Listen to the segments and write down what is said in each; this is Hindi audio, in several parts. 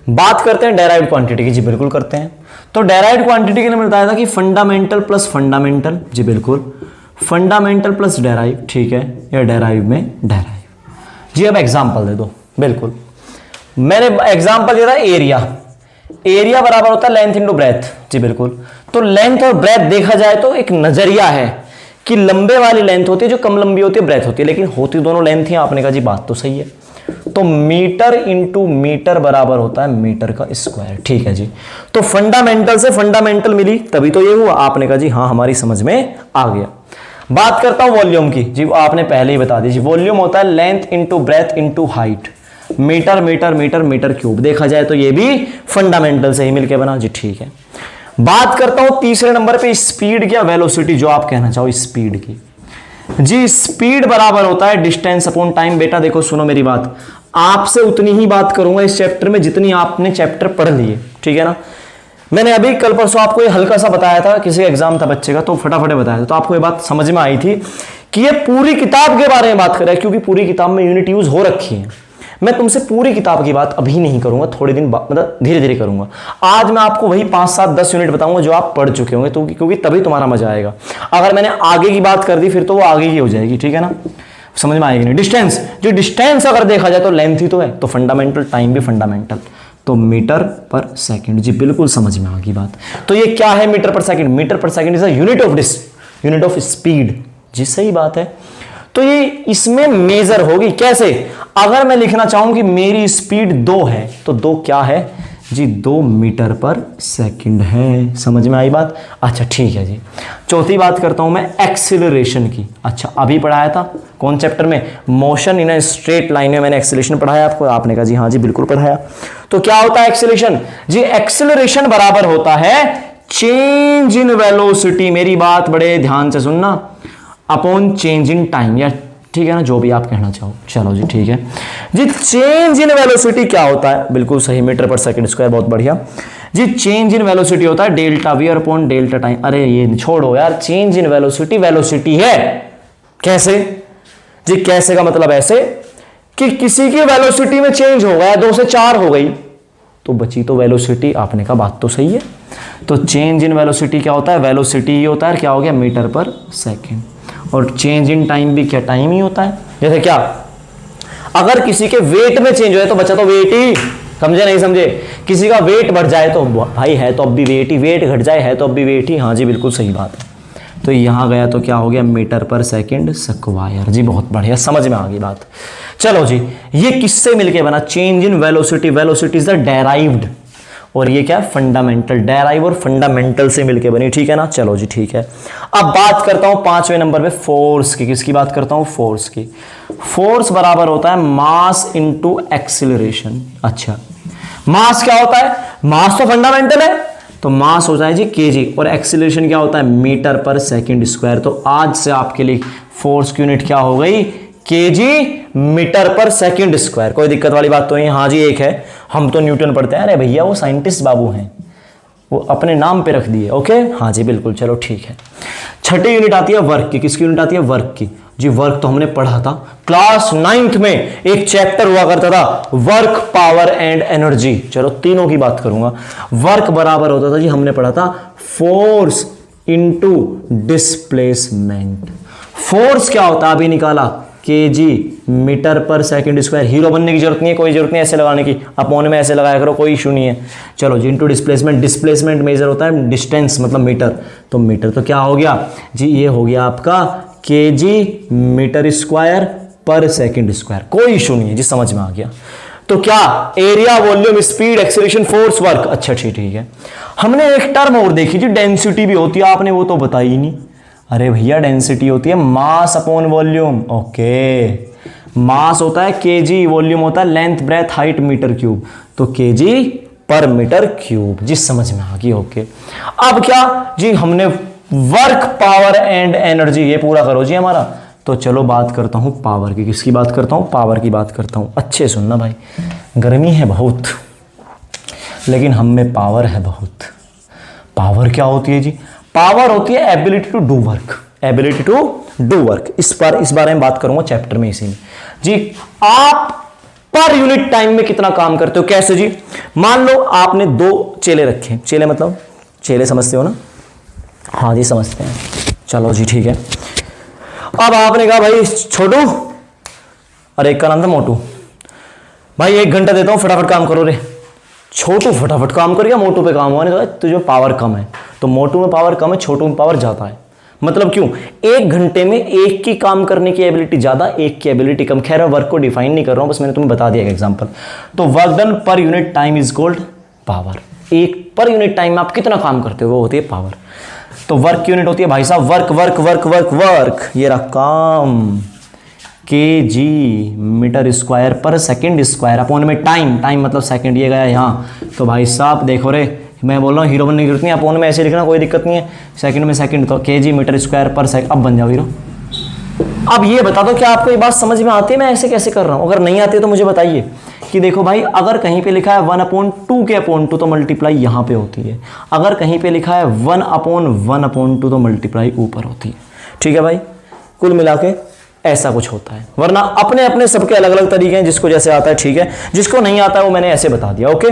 बात करते हैं डेराइव्ड क्वांटिटी की। जी बिल्कुल करते हैं। तो डेराइव्ड क्वांटिटी के लिए मैंने बताया था कि फंडामेंटल प्लस फंडामेंटल। जी बिल्कुल, फंडामेंटल प्लस डेराइव, ठीक है, या डेराइव में डेराइव। जी अब एग्जांपल दे दो। बिल्कुल, मैंने एग्जांपल दिया था एरिया। एरिया बराबर होता है लेंथ इंटू ब्रेथ। जी बिल्कुल, तो लेंथ और ब्रेथ देखा जाए तो एक नजरिया है कि लंबे वाली लेंथ होती है जो कम लंबी होती है ब्रेथ होती है, लेकिन होती दोनों लेंथ ही। आपने कहा जी बात तो सही है। तो मीटर इंटू मीटर बराबर होता है मीटर का स्क्वायर। ठीक है जी, तो फंडामेंटल से फंडामेंटल मिली तभी तो ये हुआ। आपने कहा जी हाँ हमारी समझ में आ गया। बात करता हूं वॉल्यूम की। जी आपने पहले ही बता दी जी, वॉल्यूम होता है length into breadth into height. Meter meter meter meter cube. देखा जाए तो ये भी फंडामेंटल से ही मिलके बना। जी ठीक है। बात करता हूं तीसरे नंबर पे स्पीड या वेलोसिटी, जो आप कहना चाहो स्पीड की। जी स्पीड बराबर होता है डिस्टेंस अपॉन टाइम। बेटा देखो सुनो मेरी बात, आपसे उतनी ही बात करूंगा इस चैप्टर में जितनी आपने चैप्टर पढ़ लिए, ठीक है ना। मैंने अभी कल परसों आपको ये हल्का सा बताया था, किसी एग्जाम था बच्चे का तो फटाफट बताया था, तो आपको ये बात समझ में आई थी कि ये पूरी किताब के बारे में बात कर रहा है, क्योंकि पूरी किताब में यूनिट यूज हो रखी है। मैं तुमसे पूरी किताब की बात अभी नहीं करूंगा, थोड़े दिन मतलब धीरे धीरे करूंगा। आज मैं आपको वही 5, 7, 10 यूनिट बताऊंगा जो आप पढ़ चुके होंगे, तो क्योंकि तभी तुम्हारा मजा आएगा। अगर मैंने आगे की बात कर दी फिर तो वो आगे की हो जाएगी, ठीक है ना, समझ में आएगी नहीं। डिस्टेंस, जो डिस्टेंस अगर देखा जाए तो लेंथ ही तो है, तो फंडामेंटल, टाइम भी फंडामेंटल, तो मीटर पर सेकंड। जी बिल्कुल समझ में आ गई बात। तो ये क्या है metre per second? Metre per second is a unit of speed. जी सही बात है। तो ये इसमें मेजर होगी कैसे? अगर मैं लिखना चाहूं कि मेरी स्पीड 2 है तो 2 क्या है जी? 2 मीटर पर सेकंड है। समझ में आई बात? अच्छा ठीक है जी। चौथी बात करता हूं मैं एक्सीलरेशन की। अच्छा अभी पढ़ाया था कौन चैप्टर में? Motion in a straight line में मैंने एक्सीलरेशन पढ़ाया आपको। आपने कहा जी हाँ जी बिल्कुल पढ़ाया। तो क्या होता है एक्सीलरेशन? जी एक्सीलरेशन बराबर होता है चेंज इन वेलोसिटी, मेरी बात बड़े ध्यान से सुनना, अपॉन चेंज इन टाइम, या ठीक है ना, जो भी आप कहना चाहो। चलो जी ठीक है जी। चेंज इन वेलोसिटी क्या होता है? बिल्कुल सही, मीटर पर सेकंड स्क्वायर। बहुत बढ़िया जी। चेंज इन वेलोसिटी होता है delta we upon delta time. अरे ये छोड़ो यार, चेंज इन वेलोसिटी वेलोसिटी है। कैसे जी? कैसे का मतलब ऐसे कि किसी की वेलोसिटी में चेंज हो गया, 2 से 4 हो गई तो बची तो वेलोसिटी। आपने कहा बात तो सही है। तो चेंज इन वेलोसिटी क्या होता है? वेलोसिटी ही होता है। क्या हो गया? Metre per second. और चेंज इन टाइम भी क्या? टाइम ही होता है। जैसे क्या, अगर किसी के वेट में चेंज हो तो बचा तो वेट ही। समझे नहीं समझे? किसी का वेट बढ़ जाए तो भाई है तो अब भी वेट ही, वेट घट जाए है तो अब भी वेट ही। हाँ जी बिल्कुल सही बात है। तो यहां गया तो क्या हो गया? Metre per second square. जी बहुत बढ़िया, समझ में आ गई बात। चलो जी, ये किससे मिलके बना? Change in velocity. Velocity is the derived, और ये क्या है? फंडामेंटल। डेराइव और फंडामेंटल से मिलके बनी, ठीक है ना। चलो जी ठीक है। अब बात करता हूं 5वें नंबर पे फोर्स की। किसकी बात करता हूं? फोर्स की। फोर्स बराबर होता है मास इंटू एक्सीलरेशन। अच्छा मास क्या होता है? मास तो फंडामेंटल है तो मास हो जाए जी केजी, और एक्सीलरेशन क्या होता है? Metre per second square. तो आज से आपके लिए फोर्स की यूनिट क्या हो गई? KG metre per second square. कोई दिक्कत वाली बात तो नहीं? हाँ जी एक है, हम तो न्यूटन पढ़ते हैं। अरे भैया वो साइंटिस्ट बाबू हैं, वो अपने नाम पे रख दिए। ओके हाँ जी बिल्कुल। चलो ठीक है। छठी यूनिट आती है वर्क की। किसकी यूनिट आती है? वर्क की। जी वर्क तो हमने पढ़ा था क्लास 9th में, एक चैप्टर हुआ करता था वर्क, पावर एंड एनर्जी। चलो तीनों की बात करूंगा। वर्क बराबर होता था जी, हमने पढ़ा था फोर्स इंटू डिस्प्लेसमेंट। फोर्स क्या होता है? अभी निकाला, KG metre per second square. Hero बनने की जरूरत नहीं है, कोई जरूरत नहीं ऐसे लगाने की, अपॉन में ऐसे लगाया करो, कोई इशू नहीं है। चलो जी इंटू डिस्प्लेसमेंट। डिस्प्लेसमेंट मेजर होता है डिस्टेंस, मतलब मीटर। तो मीटर तो क्या हो गया जी? ये हो गया आपका केजी मीटर स्क्वायर पर सेकंड स्क्वायर। कोई इशू नहीं है जी, समझ में आ गया। तो क्या area, volume, speed, acceleration, force, work. अच्छा ठीक है। हमने एक टर्म और देखी थी, डेंसिटी भी होती है, आपने वो तो बताई ही नहीं। अरे भैया डेंसिटी होती है mass upon volume. Okay, mass होता है केजी, वॉल्यूम होता है length breadth height meter cube, तो केजी पर मीटर क्यूब। जी समझ में आ गई। ओके अब क्या जी? हमने वर्क, पावर एंड एनर्जी ये पूरा करो जी हमारा। तो चलो बात करता हूं पावर की। किसकी बात करता हूं? पावर की बात करता हूं। अच्छे सुनना भाई, गर्मी है बहुत लेकिन हम में पावर है बहुत। पावर क्या होती है जी? पावर होती है ability to do work. Ability to do work, इस बारे में बात करूंगा चैप्टर में इसी में जी। आप पर यूनिट टाइम में कितना काम करते हो। कैसे जी, मान लो आपने 2 चेले रखे, चेले मतलब चेले समझते हो ना, हाँ जी समझते हैं, चलो जी ठीक है। अब आपने कहा भाई छोटू, और एक का नाम था मोटू, भाई 1 घंटा देता हूं फटाफट काम करो रे। छोटू फटाफट काम कर गया, मोटू पे काम हुआ, नहीं तुझे पावर कम है, तो मोटू में पावर कम है, छोटू में पावर ज्यादा है। मतलब क्यों, 1 घंटे में एक की काम करने की एबिलिटी ज्यादा, एक की एबिलिटी कम। खैर वर्क को डिफाइन नहीं कर रहा हूं, बस मैंने तुम्हें बता दिया एग्जांपल। तो work done per unit time is called power. एक पर यूनिट टाइम में आप कितना काम करते हो वो होती है पावर। तो वर्क की यूनिट होती है भाई साहब work work work work work, ये रहा काम, kg मीटर स्क्वायर पर सेकंड स्क्वायर अपॉन में टाइम, टाइम मतलब सेकंड, ये गया यहाँ। तो भाई साहब देखो रे, मैं बोल रहा हूँ हीरो बनने की जरूरत नहीं, अपॉन में ऐसे लिखना कोई दिक्कत नहीं है, सेकंड में सेकंड, तो kg मीटर स्क्वायर पर सेकंड। अब बन जाओ हीरो। अब ये बता दो क्या आपको ये बात समझ में आती है मैं ऐसे कैसे कर रहा हूँ। अगर नहीं आती है तो मुझे बताइए कि देखो भाई, अगर कहीं पे लिखा है 1/2 के अपॉन 2 तो मल्टीप्लाई यहाँ पे होती है, अगर कहीं पे लिखा है 1/1/2 तो मल्टीप्लाई ऊपर होती है। ठीक है भाई, कुल मिला के ऐसा कुछ होता है, वरना अपने अपने सबके अलग अलग तरीके हैं, जिसको जैसे आता है ठीक है, जिसको नहीं आता है वो मैंने ऐसे बता दिया। ओके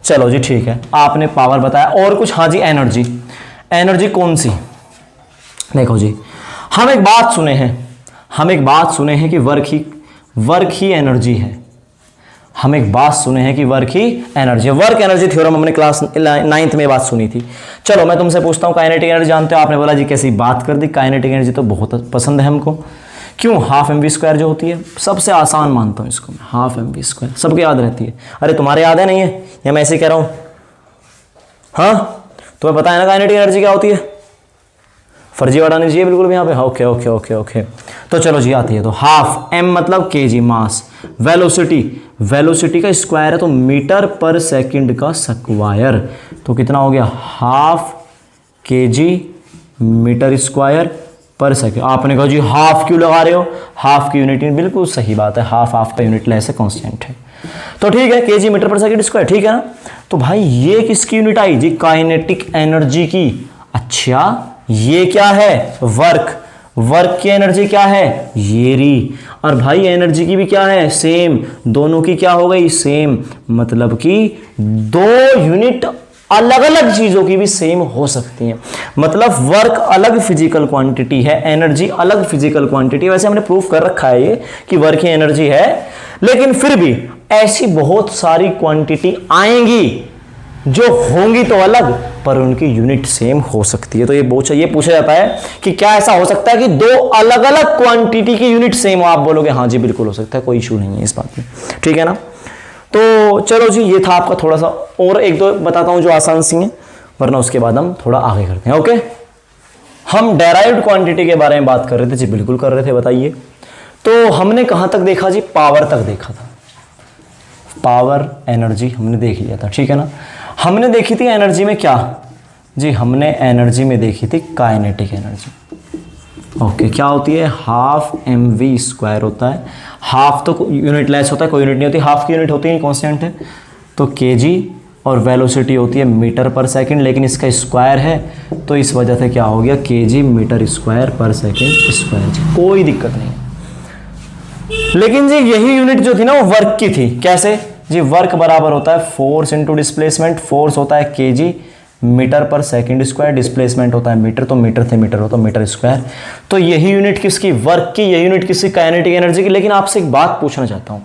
चलो जी ठीक है, आपने पावर बताया, और कुछ। हाँ जी एनर्जी, एनर्जी कौन सी, देखो जी हम एक बात सुने हैं कि वर्क ही एनर्जी है। हम एक बात सुने हैं कि वर्क ही एनर्जी है। वर्क एनर्जी थ्योरम हमने क्लास 9th में बात सुनी थी। चलो मैं तुमसे पूछता हूँ काइनेटिक एनर्जी जानते हो, आपने बोला जी कैसी बात कर दी, काइनेटिक एनर्जी तो बहुत पसंद है हमको। क्यों, 12 mv² जो होती है, सबसे आसान मानता हूँ इसको मैं, 12 mv², सबके याद रहती है। अरे तुम्हारे याद है नहीं है, या मैं ऐसे ही कह रहा हूँ, हाँ तुम्हें पता है ना काइनेटिक एनर्जी क्या होती है, फर्जीवाड़ा नहीं चाहिए बिल्कुल भी यहाँ पे। ओके ओके ओके ओके, तो चलो जी आती है। तो 12 m मतलब kg मास, वेलोसिटी का स्क्वायर है तो मीटर पर सेकंड का स्क्वायर, तो कितना हो गया 12 kg मीटर स्क्वायर पर सेकंड। आपने कहा जी हाफ क्यों लगा रहे हो, हाफ की यूनिट, बिल्कुल सही बात है, हाफ का यूनिट ऐसे कांस्टेंट है, तो ठीक है kg metre per second square, ठीक है ना। तो भाई ये किसकी यूनिट आई जी, काइनेटिक एनर्जी की। अच्छा ये क्या है, वर्क की एनर्जी क्या है, ये री, और भाई एनर्जी की भी क्या है सेम, दोनों की क्या हो गई सेम, मतलब कि 2 यूनिट अलग अलग चीजों की भी सेम हो सकती हैं। मतलब वर्क अलग फिजिकल क्वांटिटी है, एनर्जी अलग फिजिकल क्वांटिटी है। वैसे हमने प्रूफ कर रखा है ये कि वर्क ही एनर्जी है, लेकिन फिर भी ऐसी बहुत सारी क्वांटिटी आएंगी जो होंगी तो अलग, पर उनकी यूनिट सेम हो सकती है। तो ये पूछा जाता है कि क्या ऐसा हो सकता है कि 2 अलग अलग क्वांटिटी की यूनिट सेम हो। आप बोलोगे हाँ जी बिल्कुल हो सकता है, कोई इशू नहीं है इस बात में, ठीक है ना। तो चलो जी ये था आपका थोड़ा सा, और 1-2 बताता हूं जो आसान सी हैं, वरना उसके बाद हम थोड़ा आगे करते हैं। ओके, हम डेराइव्ड क्वांटिटी के बारे में बात कर रहे थे जी, बिल्कुल कर रहे थे, बताइए। तो हमने कहां तक देखा जी, पावर तक देखा था, पावर एनर्जी हमने देख लिया था, ठीक है ना। हमने देखी थी एनर्जी में क्या जी, हमने एनर्जी में देखी थी काइनेटिक एनर्जी। ओके, क्या होती है, 12 mv² होता है, हाफ तो यूनिट लेस होता है, कोई यूनिट नहीं होती, हाफ की यूनिट होती है कांस्टेंट है, तो kg, और वेलोसिटी होती है मीटर पर सेकंड, लेकिन इसका स्क्वायर है तो इस वजह से क्या हो गया kg मीटर स्क्वायर पर सेकंड स्क्वायर, कोई दिक्कत नहीं। लेकिन जी यही यूनिट जो थी ना वो वर्क की थी। कैसे जी, वर्क बराबर होता है फोर्स इंटू डिस्प्लेसमेंट, फोर्स होता है kg metre per second square, displacement होता है मीटर, तो मीटर से मीटर हो तो मीटर स्क्वायर। तो यही यूनिट किसकी, वर्क की, यही यूनिट किसकी, काइनेटिक एनर्जी की। लेकिन आपसे एक बात पूछना चाहता हूं,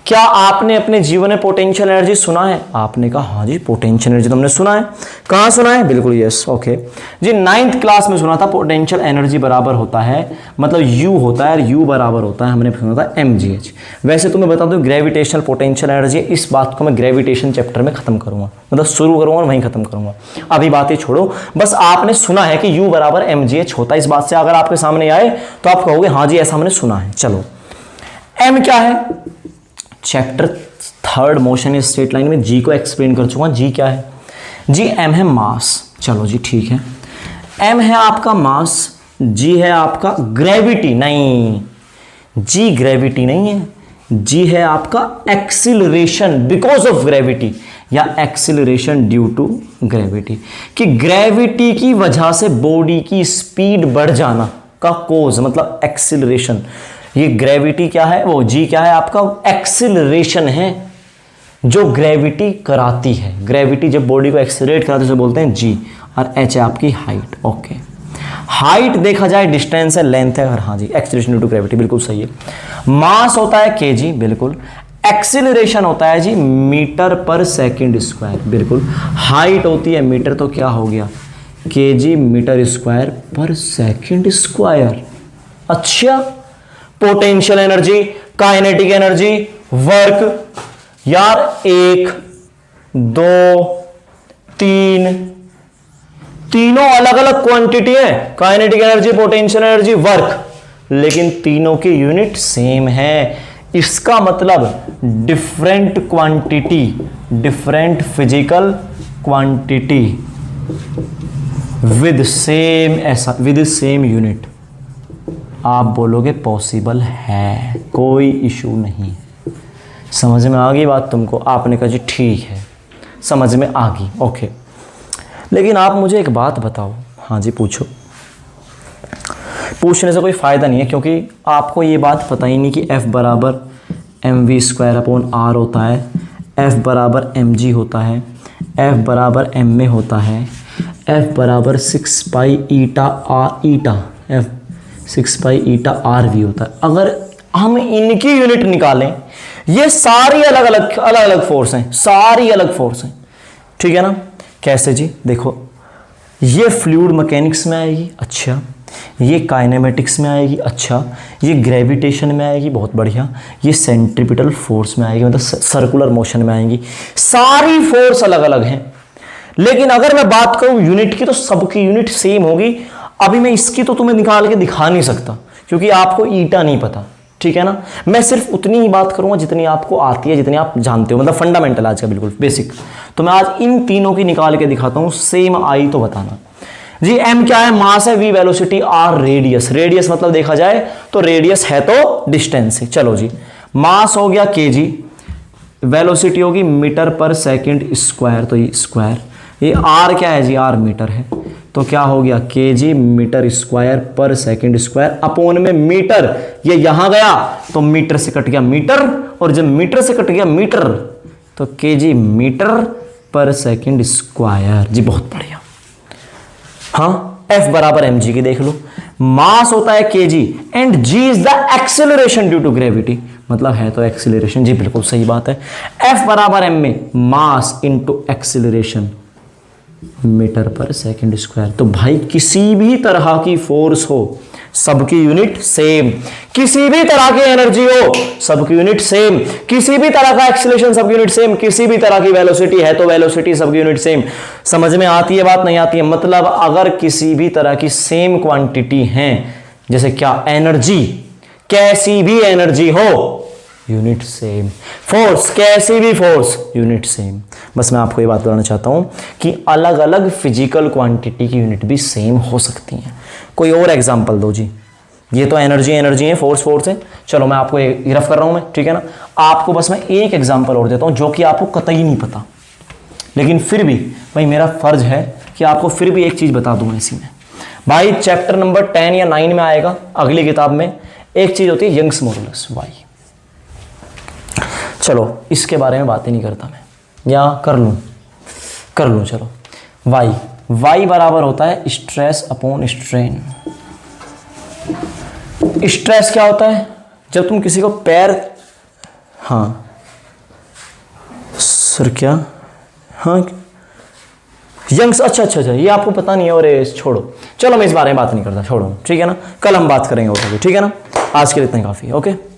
क्या आपने अपने जीवन में पोटेंशियल एनर्जी सुना है? आपने कहा हाँ जी पोटेंशियल एनर्जी तो हमने सुना है। कहाँ सुना है? बिल्कुल यस, ओके जी, 9th क्लास में सुना था। पोटेंशियल एनर्जी बराबर होता है, मतलब यू होता है, यू बराबर होता है, हमने सुना था mgh। वैसे तो मैं बता दूं ग्रेविटेशनल पोटेंशियल एनर्जी, इस बात को मैं ग्रेविटेशन चैप्टर में खत्म करूंगा, मतलब शुरू करूंगा और वहीं खत्म करूंगा। अभी बातें छोड़ो, बस आपने सुना है कि यू बराबर mgh होता है। इस बात से अगर आपके सामने आए तो आप कहोगे हाँ जी ऐसा हमने सुना है। चलो m क्या है, chapter 3rd motion in straight line में जी को एक्सप्लेन कर चुका। जी क्या है जी, m है मास। चलो जी ठीक है, m है आपका मास, g है आपका ग्रेविटी। नहीं, g ग्रेविटी नहीं है, g है आपका एक्सीलरेशन बिकॉज ऑफ ग्रेविटी, या एक्सीलरेशन ड्यू टू ग्रेविटी, कि ग्रेविटी की वजह से बॉडी की स्पीड बढ़ जाना का कोज, मतलब एक्सीलरेशन। ये ग्रेविटी क्या है, वो जी क्या है आपका, एक्सिलरेशन है जो ग्रेविटी कराती है। ग्रेविटी जब बॉडी को एक्सिलरेट कराती है उसे बोलते हैं जी, और एच है आपकी हाइट। ओके, हाइट देखा जाए डिस्टेंस है, लेंथ है, और हाँ जी एक्सिलरेशन ड्यू टू ग्रेविटी, बिल्कुल सही है। मास होता है केजी, बिल्कुल। एक्सिलरेशन होता है जी मीटर पर सेकंड स्क्वायर, बिल्कुल। हाइट होती है मीटर, तो क्या हो गया केजी मीटर स्क्वायर पर सेकंड स्क्वायर। अच्छा, potential energy, kinetic energy, work, यार 1 2 3 तीनों अलग अलग क्वांटिटी है, kinetic energy, potential energy, work, लेकिन तीनों की यूनिट सेम है। इसका मतलब different quantity, different physical quantity with same, ऐसा विद सेम यूनिट, आप बोलोगे पॉसिबल है, कोई इशू नहीं है। समझ में आ गई बात तुमको? आपने कहा जी ठीक है, समझ में आ गई, ओके। लेकिन आप मुझे एक बात बताओ। हाँ जी पूछो। पूछने से कोई फ़ायदा नहीं है, क्योंकि आपको ये बात पता ही नहीं कि F बराबर mv² होता है, F बराबर mg होता है, F बराबर ma होता है, F बराबर 6 पाई ईटा F 6 पाई ईटा rv होता है। अगर हम इनकी यूनिट निकालें, ये सारी अलग अलग फोर्स हैं, सारी अलग फोर्स हैं, ठीक है ना। कैसे जी? देखो, ये फ्लूइड मैकेनिक्स में आएगी, अच्छा, ये काइनेमेटिक्स में आएगी, अच्छा, ये ग्रेविटेशन में आएगी, बहुत बढ़िया, ये सेंट्रीपिटल फोर्स में आएगी, मतलब सर्कुलर मोशन में आएंगी। सारी फोर्स अलग अलग हैं, लेकिन अगर मैं बात करूं यूनिट की तो सबकी यूनिट सेम होगी। अभी मैं इसकी तो तुम्हें निकाल के दिखा नहीं सकता, क्योंकि आपको ईटा नहीं पता, ठीक है ना। मैं सिर्फ उतनी ही बात करूंगा जितनी आपको आती है, जितनी आप जानते हो, मतलब फंडामेंटल आज का, बिल्कुल बेसिक। तो मैं आज इन तीनों की निकाल के दिखाता हूं, सेम आई तो बताना जी। एम क्या है? मास है, V velocity, R radius. Radius मतलब देखा जाए तो रेडियस है तो डिस्टेंस है। चलो जी, मास हो गया केजी, वेलोसिटी होगी मीटर पर सेकंड स्क्वायर, तो ये स्क्वायर, ये आर क्या है जी? आर मीटर है, तो क्या हो गया केजी मीटर स्क्वायर पर सेकंड स्क्वायर अपोन में मीटर। ये यहां गया तो मीटर से कट गया मीटर, और जब मीटर से कट गया मीटर तो KG metre per second square. जी बहुत बढ़िया। हाँ, F बराबर mg की देख लो। मास होता है kg and g is the acceleration due to gravity, मतलब है तो एक्सेलरेशन। जी बिल्कुल सही बात है। F बराबर m में mass into acceleration metre per second square. तो भाई किसी भी तरह की फोर्स हो सबकी यूनिट सेम, किसी भी तरह की एनर्जी हो सबकी यूनिट सेम, किसी भी तरह का एक्सेलरेशन सबकी यूनिट सेम, किसी भी तरह की वेलोसिटी है तो वेलोसिटी सबकी यूनिट सेम। समझ में आती है बात? नहीं आती है? मतलब अगर किसी भी तरह की सेम क्वांटिटी है, जैसे क्या एनर्जी, कैसी भी एनर्जी हो यूनिट सेम, फोर्स कैसी भी फोर्स यूनिट सेम। बस मैं आपको ये बात बताना चाहता हूं कि अलग अलग फिजिकल क्वांटिटी की यूनिट भी सेम हो सकती हैं। कोई और एग्जांपल दो जी। ये तो एनर्जी है, फोर्स है। चलो मैं आपको रफ कर रहा हूं मैं, ठीक है ना। आपको बस मैं एक एग्जांपल और देता हूं जो कि आपको कतई नहीं पता, लेकिन फिर भी भाई मेरा फर्ज है कि आपको फिर भी एक चीज बता दूं इसी में। भाई चैप्टर नंबर 10 या 9 में आएगा अगली किताब में, एक चीज होती है यंग्स मॉडुलस वाई। चलो इसके बारे में बात ही नहीं करता मैं, या कर लूँ चलो। वाई बराबर होता है स्ट्रेस अपॉन स्ट्रेन। स्ट्रेस क्या होता है? जब तुम किसी को पैर, हाँ सर क्या, हाँ यंग्स, अच्छा ये आपको पता नहीं है, और छोड़ो, चलो मैं इस बारे में बात नहीं करता, छोड़ो, ठीक है ना। कल हम बात करेंगे, ठीक है ना। आज के लिए इतना काफ़ी है, ओके।